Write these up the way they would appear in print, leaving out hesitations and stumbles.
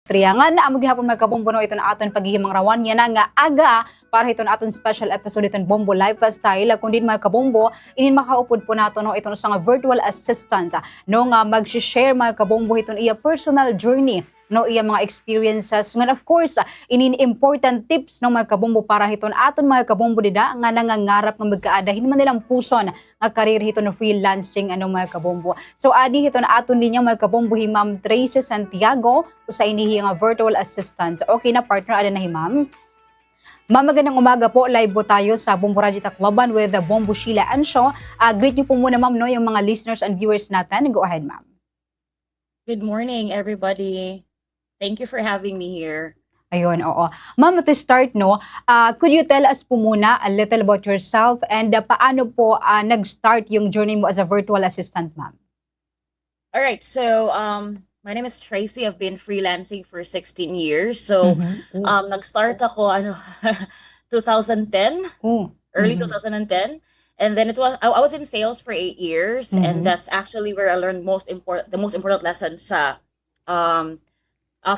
Triangan na amo gihapon magkabombono iton aton paghihimang rawan yan nga aga para iton aton special episode iton Bombo Lifestyle kundi magkabombo inin makaupod po nato no iton sa nga virtual assistant no nga mag-share magkabombo iton iya personal journey no iya mga experiences nga of course inin important tips no magkabombo para hiton aton mga kabombo dida nga nangangarap nga magkaadahin man nilang puson nga career hiton no freelancing ano mga kabombo. So adi hiton aton linya mga kabombo hi Ma'am Tracy Santiago usa inihi nga virtual assistant. Okay na partner ada na hi Ma'am. Ma'am, magandang umaga po. Live po tayo sa Bombo Radio Tacloban with the Bombo Sheila Ansho. Greet niyo po muna ma'am no yung mga listeners and viewers natin. Go ahead ma'am. Good morning, everybody. Thank you for having me here. Ayun, oo. Ma'am, to start, no, could you tell us po muna a little about yourself and paano po nag-start yung journey mo as a virtual assistant, ma'am? All right, so my name is Tracy. I've been freelancing for 16 years. So nag-start ako 2010, early 2010. And then I was in sales for 8 years, and that's actually where I learned the most important lesson sa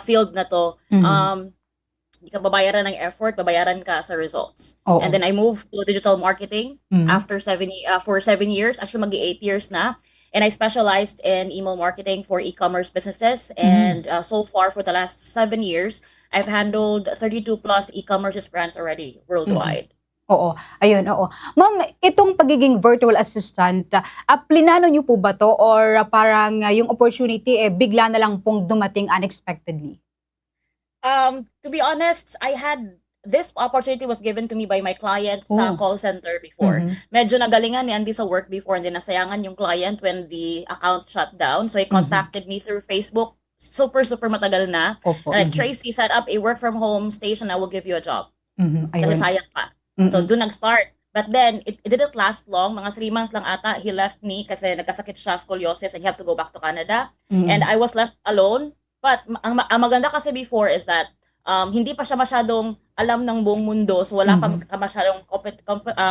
field na to. Hindi ka babayaran ng effort, babayaran ka sa results. Oo. And then I moved to digital marketing after for 7 years, actually mag-8 years na. And I specialized in email marketing for e-commerce businesses. And so far for the last 7 years, I've handled 32 plus e-commerce brands already worldwide. Oo, ayun, oo. Ma'am, itong pagiging virtual assistant, plinano niyo po ba to or parang yung opportunity bigla na lang pong dumating unexpectedly? To be honest, this opportunity was given to me by my client sa call center before. Medyo nagalingan ni Andy sa work before and then nasayangan yung client when the account shut down. So he contacted me through Facebook. Super matagal na. Opo. Like, Tracy, set up a work from home station. I will give you a job. Kasi Ayun. sayang pa. So doon nag-start. But then, it didn't last long. Mga 3 months lang ata, he left me kasi nagkasakit siya, scoliosis, and he have to go back to Canada. And I was left alone. But ang maganda kasi before is that hindi pa siya masyadong alam ng buong mundo. So wala pa masyadong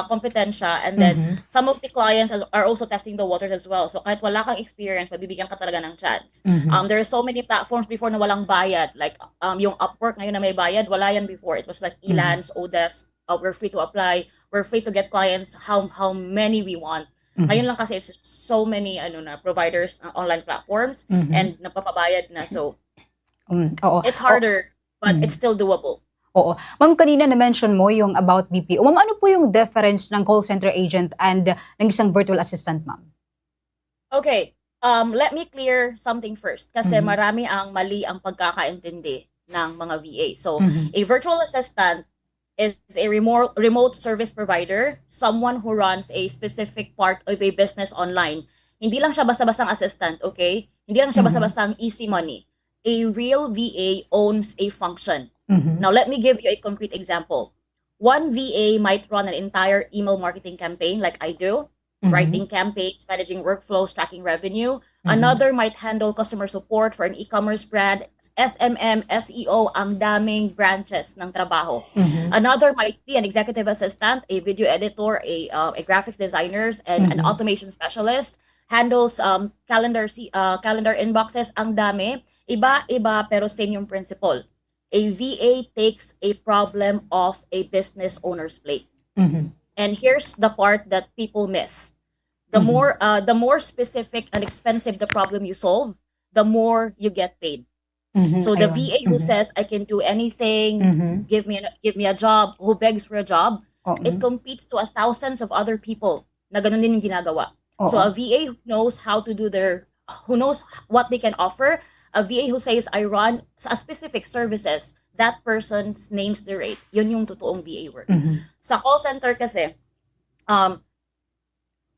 kompetensya. And then, some of the clients are also testing the waters as well. So kahit wala kang experience, mabibigyan ka talaga ng chance. There are so many platforms before na walang bayad. Like yung Upwork ngayon na may bayad, wala yan before. It was like Elance, Odesk. We're free to apply. We're free to get clients how many we want. Ngayon lang kasi it's so many providers, online platforms, and napapabayad na. So Oo. it's harder, but it's still doable. Oo. Ma'am, kanina na-mention mo yung about BPO. Ma'am, ano po yung difference ng call center agent and ng isang virtual assistant, ma'am? Okay, let me clear something first kasi marami ang mali ang pagkakaintindi ng mga VA. So, a virtual assistant is a remote service provider, someone who runs a specific part of a business online. Hindi lang siya basta-bastang assistant, okay? Hindi lang siya basta-bastang easy money. A real VA owns a function. Now, let me give you a concrete example. One VA might run an entire email marketing campaign like I do, writing campaigns, managing workflows, tracking revenue. Another might handle customer support for an e-commerce brand, SMM, SEO, ang daming branches ng trabaho. Another might be an executive assistant, a video editor, a graphics designers, and an automation specialist, handles calendar inboxes, ang dami. Iba-iba pero same yung principle. A VA takes a problem off a business owner's plate. And here's the part that people miss. The more specific and expensive the problem you solve, the more you get paid. So the VA who says I can do anything, give me a job, who begs for a job, it competes to thousands of other people na ganun din yung ginagawa. So a VA who knows who knows what they can offer, a VA who says I run a specific services, that person names the rate. Yun yung totoong VA work. Sa call center kasi,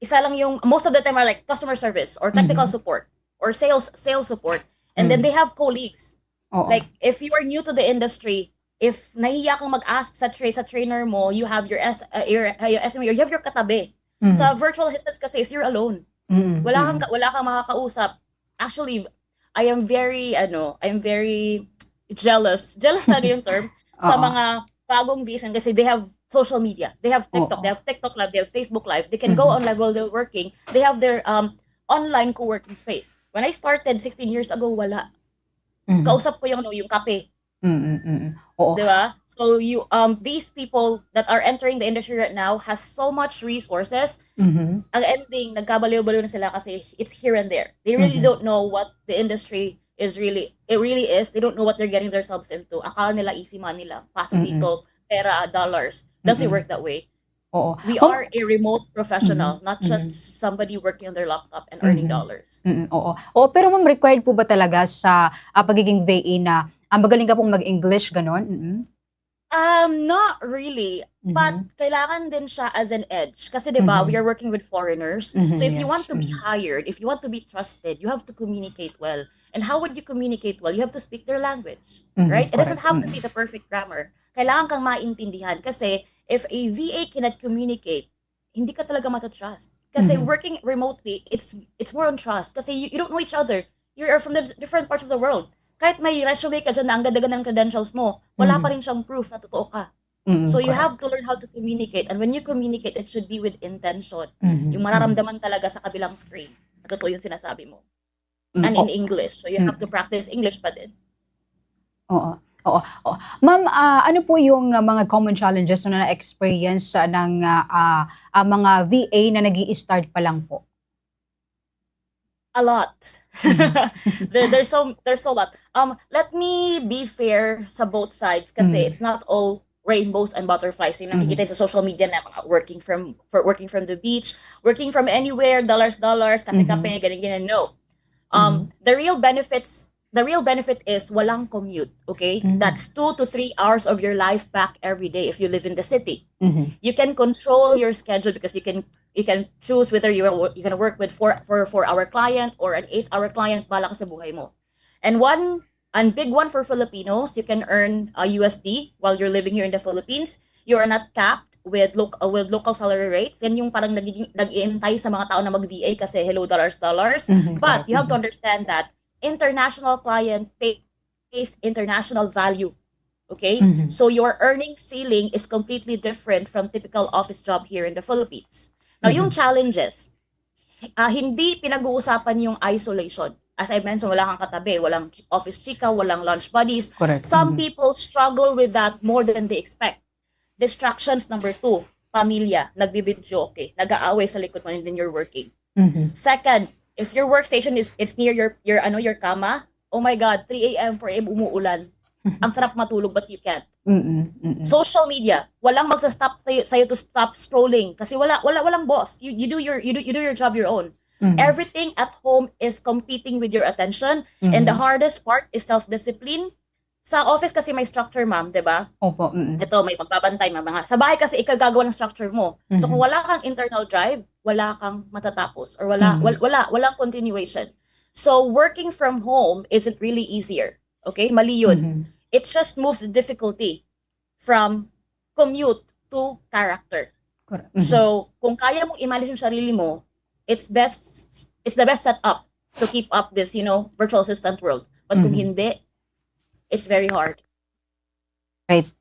isa lang yung, most of the time are like customer service or technical support or sales support. And then they have colleagues. Like, if you are new to the industry, if nahiya kang mag-ask sa trainer mo, you have your SME or you have your katabi. Sa virtual assistants kasi, you're alone. Wala kang makakausap. Actually, I'm very jealous. Jealous talaga yung term sa mga bagong VAs kasi they have social media. They have TikTok. They have TikTok Live. They have Facebook Live. They can go online while they're working. They have their online co-working space. When I started 16 years ago, wala. Mhm. Kausap ko yung kape, Oo. 'di ba? So these people that are entering the industry right now has so much resources. Mhm. Ang ending, nagkabaliw-baliw na sila kasi it's here and there. They really Mhm. don't know what the industry it really is. They don't know what they're getting themselves into. Akala nila easy money lang. Pasok Mm. dito, pera, dollars. Doesn't Mm. work that way. Oo. We Ma'am are a remote professional, mhm. not just Mhm. somebody working on their laptop and earning Mhm. dollars. Oo. Oo, pero ma'am required po ba talaga sa, pagiging VA na, magaling ka pong mag-English gano'n? Not really. But Mhm. kailangan din siya as an edge. Kasi 'di ba, we are Mhm. working with foreigners. So Mhm, if you want yes. to be hired, if you want to be trusted, you have to communicate well. And how would you communicate well? You have to speak their language, right? It doesn't Correct. have to be the perfect grammar. Kailangan kang maintindihan kasi if a VA cannot communicate, hindi ka talaga matatrust. Kasi Mhm. working remotely, it's more on trust kasi you don't know each other. You are from the different parts of the world. Kahit may resume ka dyan na ang ganda-ganda ng credentials mo, wala pa Mhm. rin siyang proof na totoo ka. So you have Correct. to learn how to communicate. And when you communicate, it should be with intention. Yung Mhm. mararamdaman talaga sa kabilang screen. Na totoo yung sinasabi mo. Hmm, And in English. So you have to mm. practice English pa din. Oo, oo, oo. Ma'am, ano po yung, mga common challenges na na-experience ng, mga VA na nag-i-start pa lang po? A lot. Mhm. There's a lot. Let me be fair sa both sides kasi Mhm. it's not all rainbows and butterflies. Yung nakikita Mhm. yun sa social media na mga working from the beach, working from anywhere, dollars, Mhm. kape-kape, ganyan-ganyan. No. Mhm. The real benefit is walang commute, okay? Mhm. That's 2 to 3 hours of your life back every day if you live in the city. Mhm. You can control your schedule because you can choose whether you're gonna work with for a 4 hour client or an 8 hour client, bala ka sa buhay mo. And big one for Filipinos, you can earn a USD while you're living here in the Philippines. You are not capped with local salary rates. Yan yung parang nag-iintay sa mga tao na mag-VA kasi hello dollars. But Correct. you have to understand that international client pays international value. Okay? Mhm. So your earning ceiling is completely different from typical office job here in the Philippines. Now, yung Mhm. challenges, hindi pinag-uusapan yung isolation. As I mentioned, wala kang katabi, walang office chika, walang lunch buddies. Correct. Some people struggle with that more than they expect. Distractions number 2, pamilya, nagbibidyo, okay, nag-aaway sa likod mo and then you're working. Mhm. Second, if your workstation is it's near your kama, oh my God, 3 a.m., 4 a.m. umuulan. Ang sarap matulog but you can't. Social media, walang magsa-stop sa'yo to stop scrolling kasi walang boss. You do your job your own. Mhm. Everything at home is competing with your attention, and the Mhm. hardest part is self-discipline. Sa office kasi may structure, ma'am, 'di ba? Opo. Ito, may magbabantay, may mga. Sa bahay kasi ikaw gagawa ng structure mo. So kung Mhm. wala kang internal drive, wala kang matatapos or Mhm. walang continuation. So working from home isn't really easier. Okay? Mali yun. Mhm. It just moves the difficulty from commute to character. Correct. So kung kaya mong i-manage yung sarili mo, it's the best setup to keep up this, virtual assistant world. But kung Mhm. hindi, it's very hard. Right.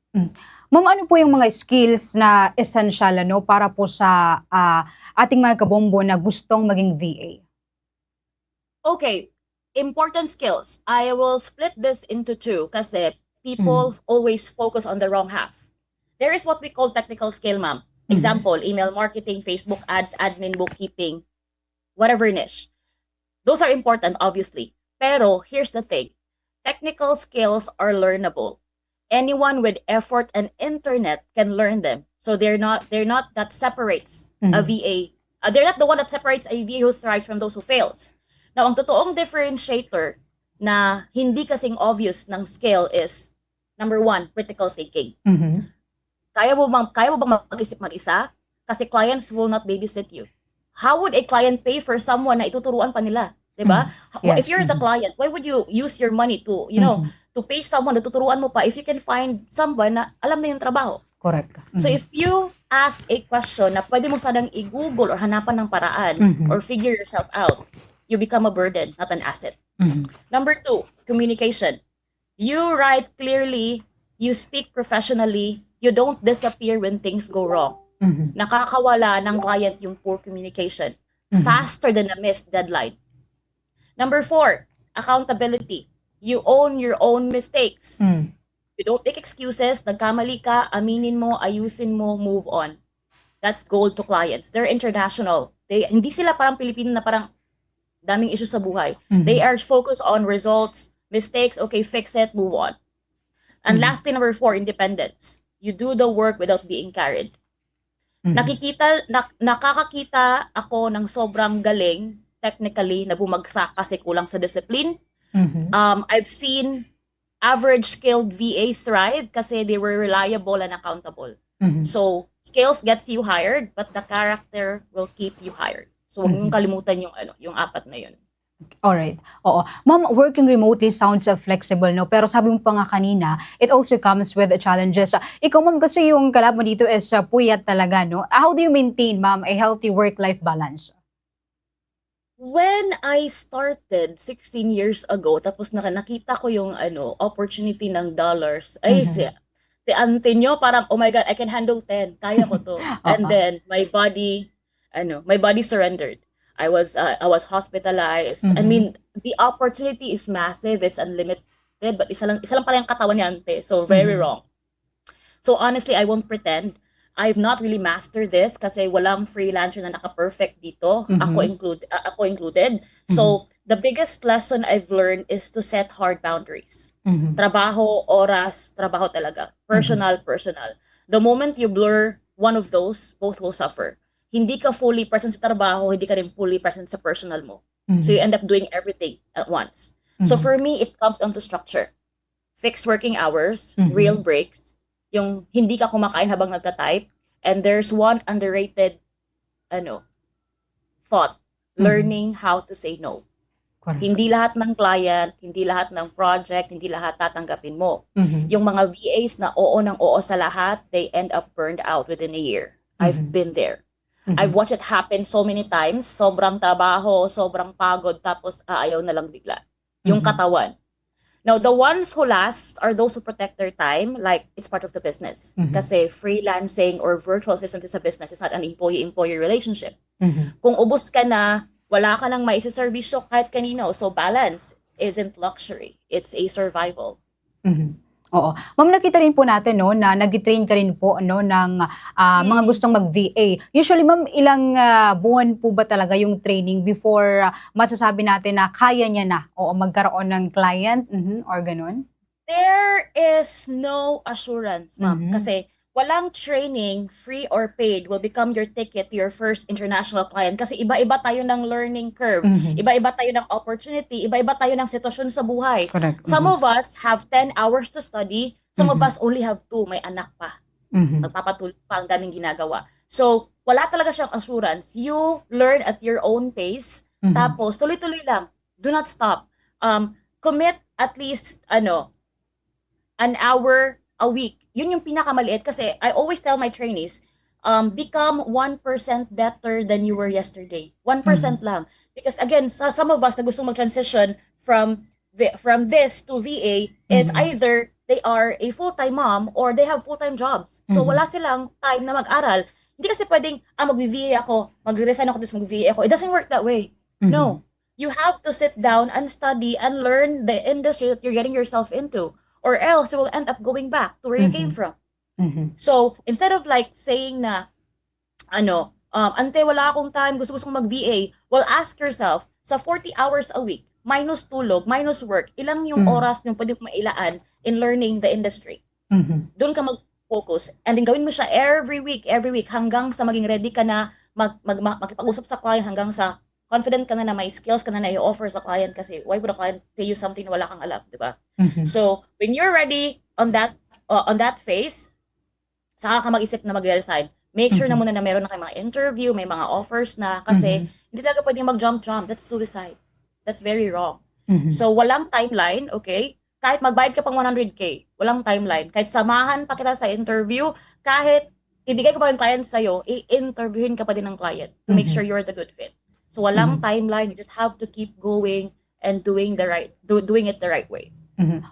Ma'am, ano po yung mga skills na essential para po sa, ating mga kabombo na gustong maging VA? Okay, important skills. I will split this into two kasi people Mhm. always focus on the wrong half. There is what we call technical skill, ma'am. Mhm. Example, email marketing, Facebook ads, admin, bookkeeping, whatever niche. Those are important, obviously. Pero here's the thing. Technical skills are learnable. Anyone with effort and internet can learn them. So they're not that separates a Mhm. VA. They're not the one that separates a VA who thrives from those who fails. Now, ang totoong differentiator na hindi kasing obvious ng skill is number 1, critical thinking. Mhm. Kaya mo bang mag-isip mag-isa? Kasi clients will not babysit you. How would a client pay for someone na ituturuan pa nila? 'Di ba? Mhm. If Yes. you're the client, why would you use your money to, Mhm. to pay someone na tuturuan mo pa if you can find someone na alam na yung trabaho? Correct. So Mhm. if you ask a question na pwede mo sanang i-Google or hanapan ng paraan Mhm. or figure yourself out, you become a burden, not an asset. Mhm. Number 2, communication. You write clearly, you speak professionally, you don't disappear when things go wrong. Mhm. Nakakawala ng client yung poor communication. Mhm. Faster than a missed deadline. Number 4, accountability. you own your own mistakes. Mm. You don't make excuses. Nagkamali ka, aminin mo, ayusin mo, move on. That's gold to clients. They're international. Hindi sila parang Pilipino na parang daming issues sa buhay. They are focused on results, mistakes, okay, fix it, move on. And lastly, number 4, independence. You do the work without being carried. Nakakakita ako ng sobrang galing technically na bumagsak kasi kulang sa discipline. I've seen average skilled VA thrive kasi they were reliable and accountable. So, skills gets you hired, but the character will keep you hired. So, huwag mong kalimutan yung 4 na yun. Alright. Oo. Ma'am, working remotely sounds flexible, no? Pero sabi mo pa nga kanina, it also comes with challenges. Ikaw, ma'am, kasi yung kalab mo dito is puyat talaga, no? How do you maintain, ma'am, a healthy work-life balance? When I started 16 years ago, tapos nakita ko yung opportunity ng dollars, ay si ante nyo parang, oh my God, I can handle 10. Kaya ko to. And then my body surrendered. I was hospitalized. I mean, the opportunity is massive. It's unlimited, but isa lang pala yung katawan ni ante. So very wrong. So honestly, I won't pretend. I've not really mastered this kasi walang freelancer na naka-perfect dito. Ako included. So the biggest lesson I've learned is to set hard boundaries. Trabaho, oras, trabaho talaga. Personal. The moment you blur one of those, both will suffer. Hindi ka fully present sa trabaho, hindi ka rin fully present sa personal mo. So you end up doing everything at once. So for me, it comes down to structure. Fixed working hours, real breaks, yung hindi ka kumakain habang nagta-type, and there's one underrated thought, learning how to say no. Correct. Hindi lahat ng client, hindi lahat ng project, hindi lahat tatanggapin mo. Yung mga VAs na oo ng oo sa lahat, they end up burned out within a year. I've been there. I've watched it happen so many times. Sobrang trabaho, sobrang pagod, tapos ayaw na lang bigla. Yung katawan. Now, the ones who last are those who protect their time, like it's part of the business. Kasi freelancing or virtual assistant is a business. It's not an employee-employee relationship. Kung ubos ka na, wala ka nang maisiservisyo kahit kanino. So balance isn't luxury. It's a survival. Oo. Ma'am, nakita rin po natin, no, na nag-train ka rin po, no, ng mga gustong mag-VA. Usually, ma'am, ilang buwan po ba talaga yung training before masasabi natin na kaya niya na o magkaroon ng client or ganun? There is no assurance, ma'am. Kasi walang training, free or paid, will become your ticket to your first international client. Kasi iba-iba tayo ng learning curve. Iba-iba tayo ng opportunity. Iba-iba tayo ng sitwasyon sa buhay. Correct. Some of us have 10 hours to study. Some of us only have 2. May anak pa. Magpapatuloy pa, ang daming ginagawa. So, wala talaga siyang assurance. You learn at your own pace. Tapos, tuloy-tuloy lang. Do not stop. Commit at least, an hour a week. Yun yung pinakamaliit kasi I always tell my trainees, become 1% better than you were yesterday. 1% lang. Because again, some of us na gustong mag-transition from this to VA is either they are a full-time mom or they have full-time jobs. So wala silang time na mag-aral. Hindi kasi pwedeng, mag-VA ako, mag-resign ako, tapos mag-VA ako. It doesn't work that way. No. You have to sit down and study and learn the industry that you're getting yourself into. Or else you will end up going back to where you came from. So, instead of like saying na, ante, wala akong time, gusto kong mag-VA, well, ask yourself, sa 40 hours a week, minus tulog, minus work, ilang yung oras yung pwede mo mailaan in learning the industry. Doon ka mag-focus. And then gawin mo siya every week, hanggang sa maging ready ka na makipag-usap sa client, hanggang sa confident ka na may skills ka na i-offer sa client kasi why would a client pay you something na wala kang alam, di ba? So, when you're ready on that phase, saka ka mag-isip na mag-resign. Make sure na muna na meron na kayo mga interview, may mga offers na kasi hindi talaga pwedeng mag-jump. That's suicide. That's very wrong. So, walang timeline, okay? Kahit magbayad ka pang 100K, walang timeline. Kahit samahan pa kita sa interview, kahit ibigay ko pa yung client sa'yo, i-interviewin ka pa din ng client to make sure you're the good fit. So walang timeline, you just have to keep going and doing it the right way.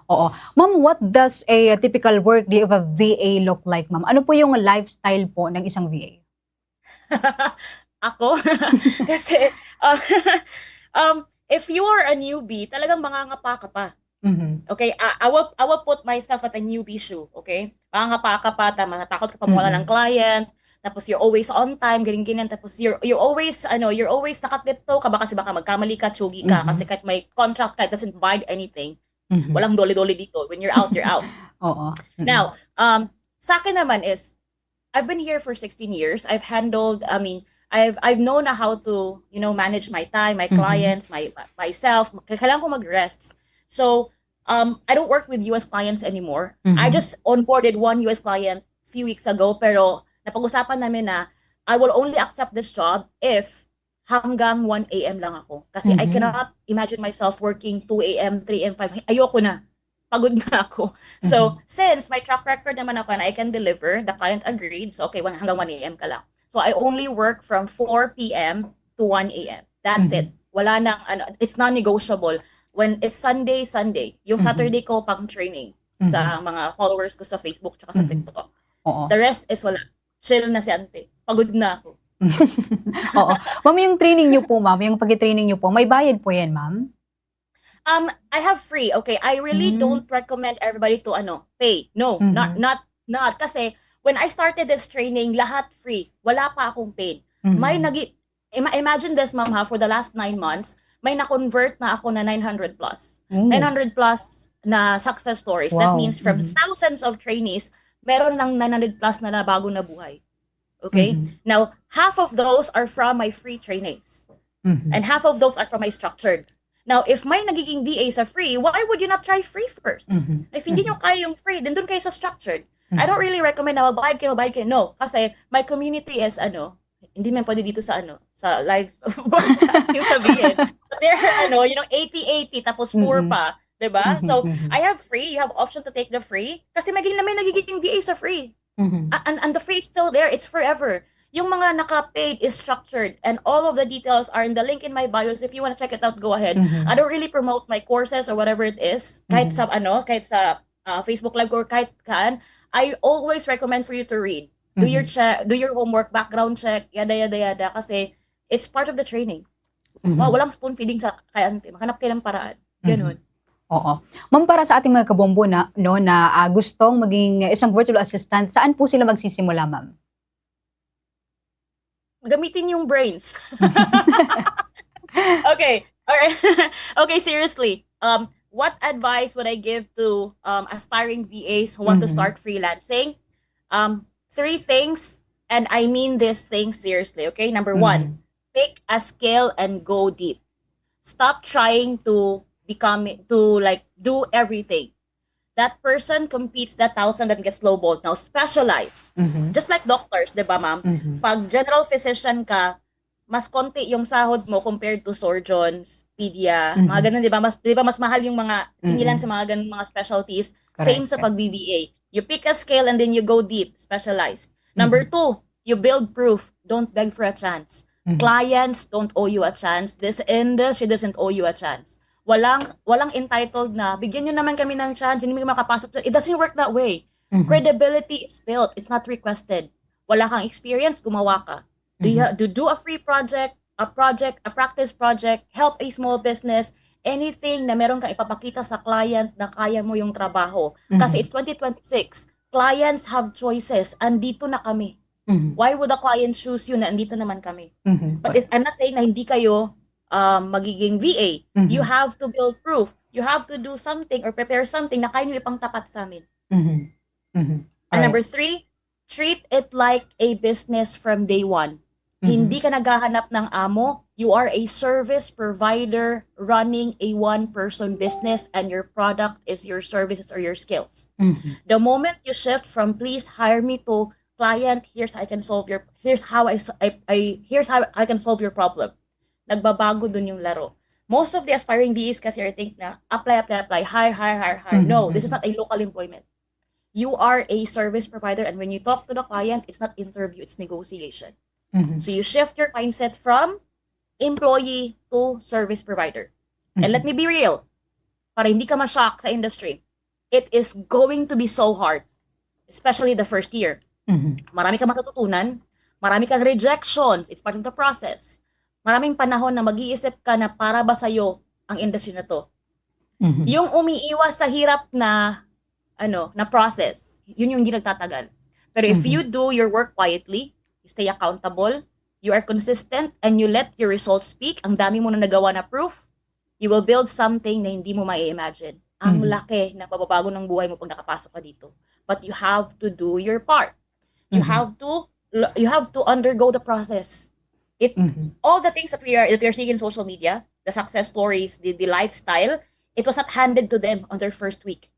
Oo. Ma'am, what does a typical workday of a VA look like, ma'am? Ano po yung lifestyle po ng isang VA? Ako? Kasi, if you are a newbie, talagang mangangapa ka pa. Mhm. Okay, I will put myself at a newbie shoe, okay? Mangangapa-kapa, matatakot ka pa mawala ng Mhm. client, tapos you're always on time, ganyan-ganyan, tapos you're always you're always nakatiptoe ka ba kasi baka magkamali ka, tsugi ka kasi Mhm. kahit may contract ka, it doesn't bind anything. Mhm. Walang doli-doli dito. When you're out, you're out. Oo. Mm. Now, sa akin naman is I've been here for 16 years. I've handled, I mean, I've known na how to, manage my time, my Mhm. clients, myself. Kailangan ko mag-rest. So, I don't work with US clients anymore. I Mhm. just onboarded one US client few weeks ago, pero napag-usapan namin na I will only accept this job if hanggang 1 a.m. lang ako. Kasi I Mhm. cannot imagine myself working 2 a.m., 3 a.m., 5. Ayoko na. Pagod na ako. So, Mhm. since my track record naman ako and I can deliver, the client agreed. So, okay, hanggang 1 a.m. ka lang. So, I only work from 4 p.m. to 1 a.m. That's it. Mhm. Wala nang, it's non-negotiable. When it's Sunday, Sunday. Yung Mhm. Saturday ko pang training Mhm. sa mga followers ko sa Facebook tsaka sa Mhm. TikTok. Oo. The rest is wala. Chill na si ante. Pagod na ako. Oo. Ma'am, yung training niyo po, ma'am, yung pagti-training niyo po, may bayad po 'yan, ma'am? I have free. Okay, I really Hmm. don't recommend everybody to pay. No, not Mhm. not not kasi when I started this training, lahat free. Wala pa akong paid. May Mhm. imagine this, ma'am, ha, for the last 9 months, may na-convert na ako na 900 plus. Oh, 900 plus na success stories. That wow. means from Mhm. thousands of trainees, meron ng 900 plus na bago na buhay. Okay? Mhm. Now, half of those are from my free trainings. Mhm. And half of those are from my structured. Now, if may nagiging VA sa free, why would you not try free first? Mhm. If hindi nyo Mhm. kaya yung free, then dun kayo sa structured. I don't Mhm. really recommend na magbayad kayo. No. Kasi my community is, hindi man pwede dito sa live broadcast yung sabihin. But they're, 80-80, tapos poor Mm. pa. 'Di ba? Mhm. So, Mhm. I have free. You have option to take the free. Kasi may nagiging VA sa free. Mhm. And the free is still there. It's forever. Yung mga naka-paid is structured and all of the details are in the link in my bios. If you want to check it out, go ahead. I Mhm. don't really promote my courses or whatever it is. Mhm. Kahit sa Facebook Live or kahit kaan, I always recommend for you to read. Do your Mhm. check, do your homework, background check, yada yada yada kasi it's part of the training. Wow, Mhm. walang spoon feeding sa kay ante. Maghanap kayo ng paraan. Mhm. Ganun. Oo. Ma'am, para sa ating mga kabombo na 'no, na, gustong maging isang virtual assistant, saan po sila magsisimula, ma'am? Gamitin yung brains. Okay. All right. Okay, seriously. What advice would I give to aspiring VAs who want to Mhm. start freelancing? Three things, and I mean these things seriously, okay? Number one, Mhm. pick a skill and go deep. Stop trying to like do everything. That person competes that thousand that gets lowballed. Now, specialize. Mhm. Just like doctors, di ba, ma'am? Mhm. Pag general physician ka, mas konti yung sahod mo compared to surgeons, pedia, mga Mhm. ganun, di ba mas mahal yung mga singilan sa Mm. mga ganun mga specialties. Same Correct. sa pag-BBA. You pick a skill and then you go deep, specialized. Number Mhm. two, you build proof. Don't beg for a chance. Mhm. Clients don't owe you a chance. This industry doesn't owe you a chance. Walang entitled na bigyan niyo naman kami ng chance, hindi mo makapasok. It doesn't work that way. Mhm. Credibility is built, it's not requested. Wala kang experience, gumawa ka. Mhm. Do a free project, a practice project, help a small business, anything na meron kang ipapakita sa client na kaya mo yung trabaho. Kasi Mhm. it's 2026. Clients have choices. Andito na kami. Mhm. Why would the client choose you na andito naman kami? Mhm. But I'm not saying na hindi kayo magiging VA. You Mhm. have to build proof. You have to do something or prepare something na kaya nyo ipang tapat sa amin. Mhm. Mhm. And Alright. number three, treat it like a business from day one. Hindi Mhm. ka naghahanap ng amo. You are a service provider running a one-person business and your product is your services or your skills. Mhm. The moment you shift from please hire me to client, here's how I can solve your here's how I can solve your problem. Nagbabago dun yung laro. Most of the aspiring VAs kasi are think na apply, hire. Mhm. No, this is Mhm. not a local employment. You are a service provider and when you talk to the client, it's not interview, it's negotiation. Mhm. So you shift your mindset from employee to service provider. And let Mhm. me be real, para hindi ka ma-shock sa industry, it is going to be so hard, especially the first year. Mhm. Marami kang matututunan, marami kang rejections, it's part of the process. Maraming panahon na mag-iisip ka na para ba sa'yo ang industry na to. Mhm. Yung umiiwas sa hirap na na process, yun yung hindi nagtatagal. Pero if you do your work quietly, you stay accountable, you are consistent, and you let your results speak, ang dami mo na nagawa na proof, you will build something na hindi mo mai-imagine. Ang laki na pababago ng buhay mo pag nakapasok ka dito. But you have to do your part. You have to undergo the process. All the things that we are seeing in social media, the success stories, the lifestyle, it was not handed to them on their first week.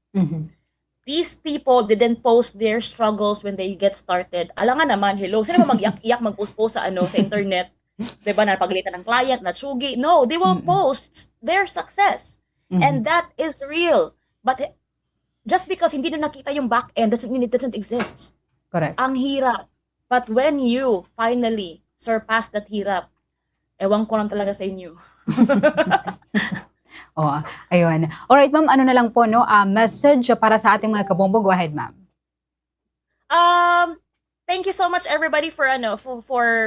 These people didn't post their struggles when they get started. Alangan naman, hello, sino ba mag-iyak-iyak, mag-post sa sa internet? 'Di ba, na pagalitan ng client, na tsugi? No, they will post their success. And that is real. But just because hindi na nakita yung back end doesn't mean it doesn't exist. Correct. Ang hirap. But when you finally surpass that hirap, ewan ko lang talaga sa inyo. Oh, ayun. Alright, ma'am, ano na lang po, no? Message para sa ating mga kabombo. Go ahead, ma'am. Thank you so much everybody for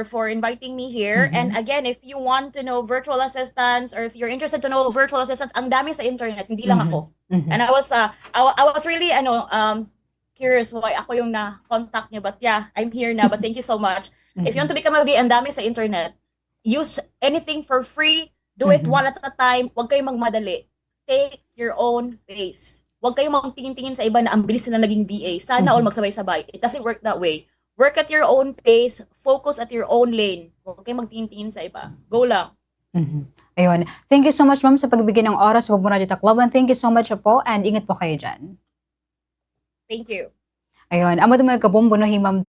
for inviting me here. And again, if you want to know virtual assistants or if you're interested to know virtual assistants, ang dami sa internet, hindi lang ako. And I was really curious why ako yung na-contact niyo, but yeah, I'm here now. But thank you so much. If you want to become a VA, ang dami sa internet. Use anything for free. Do it one at a time. Huwag kayong magmadali. Take your own pace. Huwag kayong magtingin-tingin sa iba na ang bilis na naging BA. Sana all magsabay-sabay. It doesn't work that way. Work at your own pace. Focus at your own lane. Huwag kayong magtingin-tingin sa iba. Go lang. Ayun. Thank you so much, ma'am, sa pagbigay ng oras sa Bombo Radio Tacloban. Thank you so much po and ingat po kayo dyan. Thank you. Ayun. Amo mga kabombo no, ma'am